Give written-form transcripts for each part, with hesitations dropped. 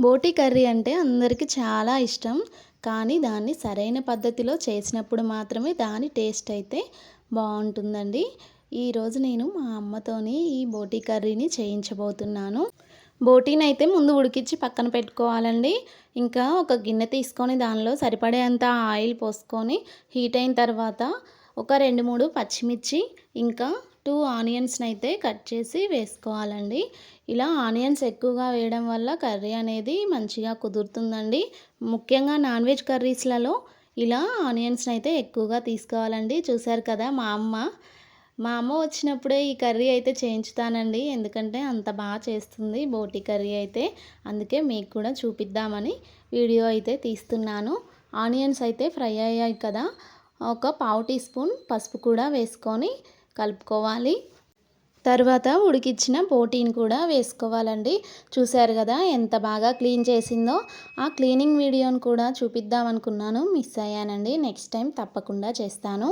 బోటి కర్రీ అంటే అందరికీ చాలా ఇష్టం. కానీ దాన్ని సరైన పద్ధతిలో చేసినప్పుడు మాత్రమే దాని టేస్ట్ అయితే బావుంటుందండి. ఈరోజు నేను మా అమ్మతోని ఈ బోటి కర్రీని చేయించబోతున్నాను. బోటీనైతే ముందు ఉడికించి పక్కన పెట్టుకోవాలండి. ఇంకా ఒక గిన్నె తీసుకొని దానిలో సరిపడేంత ఆయిల్ పోసుకొని హీట్ అయిన తర్వాత ఒక 2, 3 పచ్చిమిర్చి ఇంకా 2 ఆనియన్స్‌ని అయితే కట్ చేసి వేసుకోవాలండి. ఇలా ఆనియన్స్ ఎక్కువగా వేయడం వల్ల కర్రీ అనేది మంచిగా కుదురుతుందండి. ముఖ్యంగా నాన్ వెజ్ కర్రీస్‌లలో ఇలా ఆనియన్స్‌ని అయితే ఎక్కువగా తీసుకోవాలండి. చూసారు కదా మా అమ్మ వచ్చినప్పుడే ఈ కర్రీ అయితే చేయించుతానండి. ఎందుకంటే అంత బాగా చేస్తుంది బోటి కర్రీ అయితే. అందుకే మీకు కూడా చూపిద్దామని వీడియో అయితే తీస్తున్నాను. ఆనియన్స్ అయితే ఫ్రై అయ్యాయి కదా! ఒక పావు టీ స్పూన్ పసుపు కూడా వేసుకొని కలుపుకోవాలి. తర్వాత ఉడికించిన బోటీని కూడా వేసుకోవాలండి. చూసారు కదా ఎంత బాగా క్లీన్ చేసిందో. ఆ క్లీనింగ్ వీడియోని కూడా చూపిద్దాం అనుకున్నాను, మిస్ అయ్యానండి. నెక్స్ట్ టైం తప్పకుండా చేస్తాను.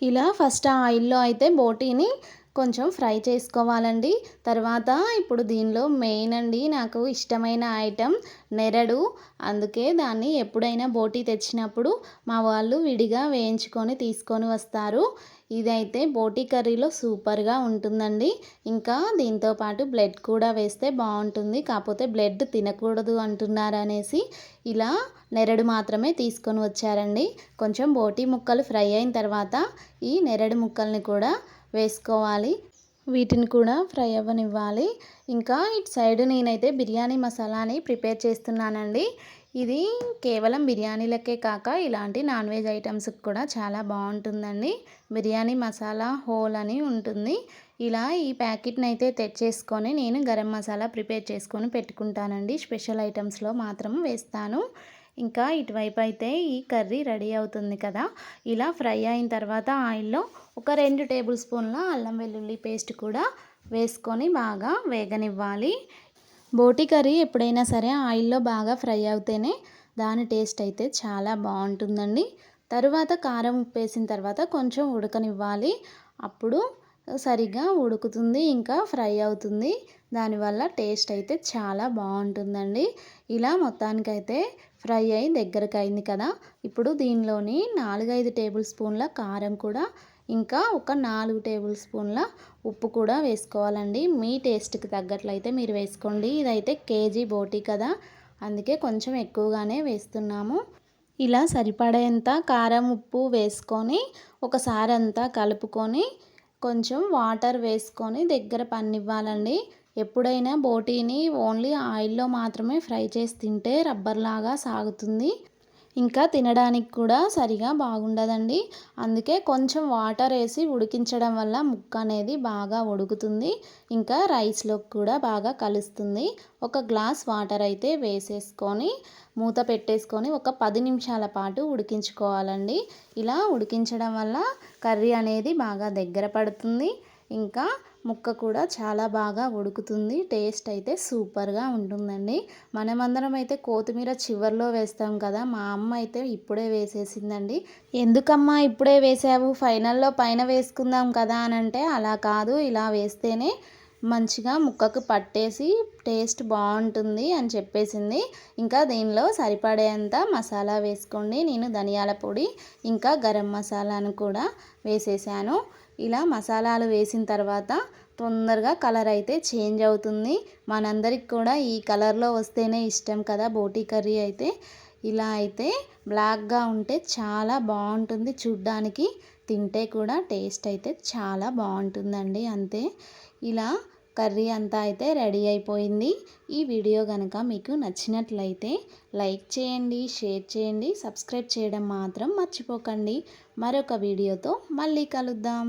ఇలా ఫస్ట్ ఆయిల్లో అయితే బోటీని కొంచెం ఫ్రై చేసుకోవాలండి. తర్వాత ఇప్పుడు దీనిలో మెయిన్ అండి నాకు ఇష్టమైన ఐటెం నెరడు. అందుకే దాన్ని ఎప్పుడైనా బోటీ తెచ్చినప్పుడు మా వాళ్ళు విడిగా వేయించుకొని తీసుకొని వస్తారు. ఇదైతే బోటీ కర్రీలో సూపర్గా ఉంటుందండి. ఇంకా దీంతో పాటు బ్లడ్ కూడా వేస్తే బాగుంటుంది. కాకపోతే బ్లడ్ తినకూడదు అంటున్నారనేసి ఇలా నెరడు మాత్రమే తీసుకొని వచ్చారండి. కొంచెం బోటీ ముక్కలు ఫ్రై అయిన తర్వాత ఈ నెరడు ముక్కల్ని కూడా వేసుకోవాలి. వీటిని కూడా ఫ్రై అవ్వనివ్వాలి. ఇంకా ఇటు సైడ్ నేనైతే బిర్యానీ మసాలాని ప్రిపేర్ చేస్తున్నానండి. ఇది కేవలం బిర్యానీలకే కాక ఇలాంటి నాన్ వెజ్ ఐటమ్స్కి కూడా చాలా బాగుంటుందండి. బిర్యానీ మసాలా హోల్ అని ఉంటుంది. ఇలా ఈ ప్యాకెట్ని అయితే తెచ్చేసుకొని నేను గరం మసాలా ప్రిపేర్ చేసుకొని పెట్టుకుంటానండి. స్పెషల్ ఐటమ్స్లో మాత్రం వేస్తాను. ఇంకా ఇటువైపు అయితే ఈ కర్రీ రెడీ అవుతుంది కదా! ఇలా ఫ్రై అయిన తర్వాత ఆయిల్లో ఒక 2 టేబుల్ స్పూన్ల అల్లం వెల్లుల్లి పేస్ట్ కూడా వేసుకొని బాగా వేగనివ్వాలి. బోటి కర్రీ ఎప్పుడైనా సరే ఆయిల్లో బాగా ఫ్రై అవుతేనే దాని టేస్ట్ అయితే చాలా బాగుంటుందండి. తరువాత కారం ఉప్పు వేసిన తర్వాత కొంచెం ఉడకనివ్వాలి. అప్పుడు సరిగ్గా ఉడుకుతుంది, ఇంకా ఫ్రై అవుతుంది. దానివల్ల టేస్ట్ అయితే చాలా బాగుంటుందండి. ఇలా మొత్తానికైతే ఫ్రై అయి దగ్గరకు అయింది కదా! ఇప్పుడు దీనిలోని 4, 5 టేబుల్ స్పూన్ల కారం కూడా ఇంకా ఒక 4 టేబుల్ స్పూన్ల ఉప్పు కూడా వేసుకోవాలండి. మీ టేస్ట్కి తగ్గట్లయితే మీరు వేసుకోండి. ఇదైతే కేజీ బోటీ కదా! అందుకే కొంచెం ఎక్కువగానే వేస్తున్నాము. ఇలా సరిపడేంత కారం ఉప్పు వేసుకొని ఒకసారి అంతా కలుపుకొని కొంచెం వాటర్ వేసుకొని దగ్గర పన్నివ్వాలండి. ఎప్పుడైనా బోటీని ఓన్లీ ఆయిల్లో మాత్రమే ఫ్రై చేసి తింటే రబ్బర్లాగా సాగుతుంది. ఇంకా తినడానికి కూడా సరిగా బాగుండదండి. అందుకే కొంచెం వాటర్ వేసి ఉడికించడం వల్ల ముక్క అనేది బాగా ఉడుకుతుంది. ఇంకా రైస్లోకి కూడా బాగా కలుస్తుంది. ఒక గ్లాస్ వాటర్ అయితే వేసేసుకొని మూత పెట్టేసుకొని ఒక 10 నిమిషాల పాటు ఉడికించుకోవాలండి. ఇలా ఉడికించడం వల్ల కర్రీ అనేది బాగా దగ్గర పడుతుంది. ఇంకా ముక్క కూడా చాలా బాగా ఉడుకుతుంది. టేస్ట్ అయితే సూపర్గా ఉంటుందండి. మనమందరం అయితే కొత్తిమీర చివర్లో వేస్తాం కదా! మా అమ్మ అయితే ఇప్పుడే వేసేసిందండి. ఎందుకమ్మా ఇప్పుడే వేసావు, ఫైనల్లో పైన వేసుకుందాం కదా అని అంటే, అలా కాదు, ఇలా వేస్తేనే మంచిగా ముక్కకు పట్టేసి టేస్ట్ బాగుంటుంది అని చెప్పేసింది. ఇంకా దీనిలో సరిపడేంత మసాలా వేసుకోండి. నేను ధనియాల పొడి ఇంకా గరం మసాలాను కూడా వేసేసాను. ఇలా మసాలాలు వేసిన తర్వాత తొందరగా కలర్ అయితే చేంజ్ అవుతుంది. మనందరికి కూడా ఈ కలర్లో వస్తేనే ఇష్టం కదా బోటీ కర్రీ అయితే. ఇలా అయితే బ్లాక్గా ఉంటే చాలా బాగుంటుంది చూడ్డానికి. తింటే కూడా టేస్ట్ అయితే చాలా బాగుంటుందండి. అంతే, ఇలా కర్రీ అంతా అయితే రెడీ అయిపోయింది. ఈ వీడియో కనుక మీకు నచ్చినట్లయితే లైక్ చేయండి, షేర్ చేయండి, సబ్స్క్రైబ్ చేయడం మాత్రం మర్చిపోకండి. మరొక వీడియోతో మళ్ళీ కలుద్దాం.